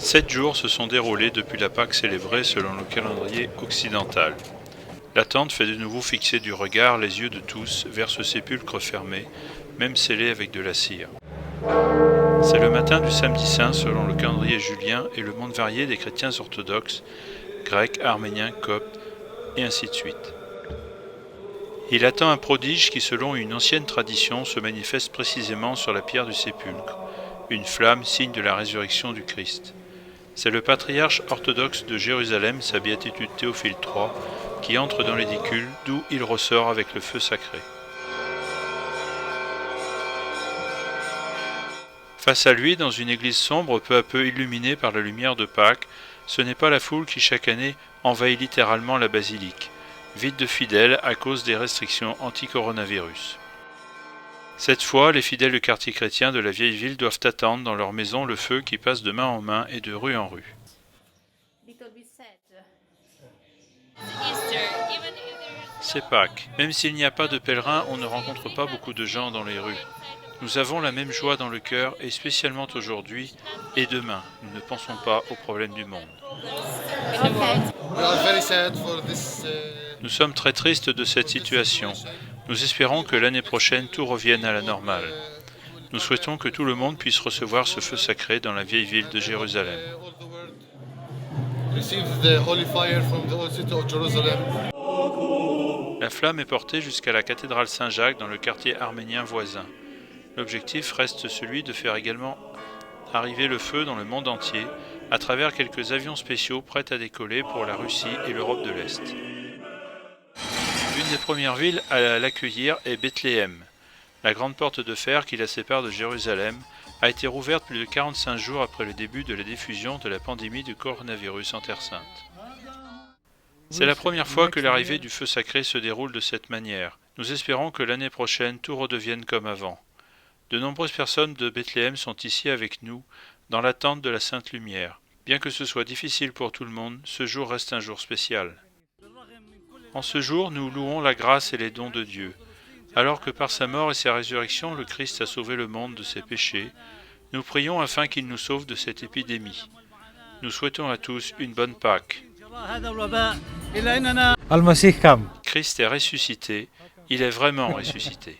7 jours se sont déroulés depuis la Pâque célébrée selon le calendrier occidental. L'attente fait de nouveau fixer du regard les yeux de tous vers ce sépulcre fermé, même scellé avec de la cire. C'est le matin du samedi saint selon le calendrier julien et le monde varié des chrétiens orthodoxes, grecs, arméniens, coptes, et ainsi de suite. Il attend un prodige qui, selon une ancienne tradition, se manifeste précisément sur la pierre du sépulcre, une flamme, signe de la résurrection du Christ. C'est le patriarche orthodoxe de Jérusalem, sa béatitude Théophile III, qui entre dans l'édicule, d'où il ressort avec le feu sacré. Face à lui, dans une église sombre, peu à peu illuminée par la lumière de Pâques, ce n'est pas la foule qui chaque année envahit littéralement la basilique, vide de fidèles à cause des restrictions anti-coronavirus. Cette fois, les fidèles du quartier chrétien de la vieille ville doivent attendre dans leur maison le feu qui passe de main en main et de rue en rue. C'est Pâques. Même s'il n'y a pas de pèlerins, on ne rencontre pas beaucoup de gens dans les rues. Nous avons la même joie dans le cœur, et spécialement aujourd'hui et demain. Nous ne pensons pas aux problèmes du monde. Nous sommes très tristes de cette situation. Nous espérons que l'année prochaine tout revienne à la normale. Nous souhaitons que tout le monde puisse recevoir ce feu sacré dans la vieille ville de Jérusalem. La flamme est portée jusqu'à la cathédrale Saint-Jacques dans le quartier arménien voisin. L'objectif reste celui de faire également arriver le feu dans le monde entier à travers quelques avions spéciaux prêts à décoller pour la Russie et l'Europe de l'Est. Une des premières villes à l'accueillir est Bethléem. La grande porte de fer qui la sépare de Jérusalem a été rouverte plus de 45 jours après le début de la diffusion de la pandémie du coronavirus en Terre Sainte. C'est la première fois que l'arrivée du feu sacré se déroule de cette manière. Nous espérons que l'année prochaine tout redevienne comme avant. De nombreuses personnes de Bethléem sont ici avec nous, dans l'attente de la Sainte Lumière. Bien que ce soit difficile pour tout le monde, ce jour reste un jour spécial. En ce jour, nous louons la grâce et les dons de Dieu. Alors que par sa mort et sa résurrection, le Christ a sauvé le monde de ses péchés, nous prions afin qu'il nous sauve de cette épidémie. Nous souhaitons à tous une bonne Pâque. Christ est ressuscité, il est vraiment ressuscité.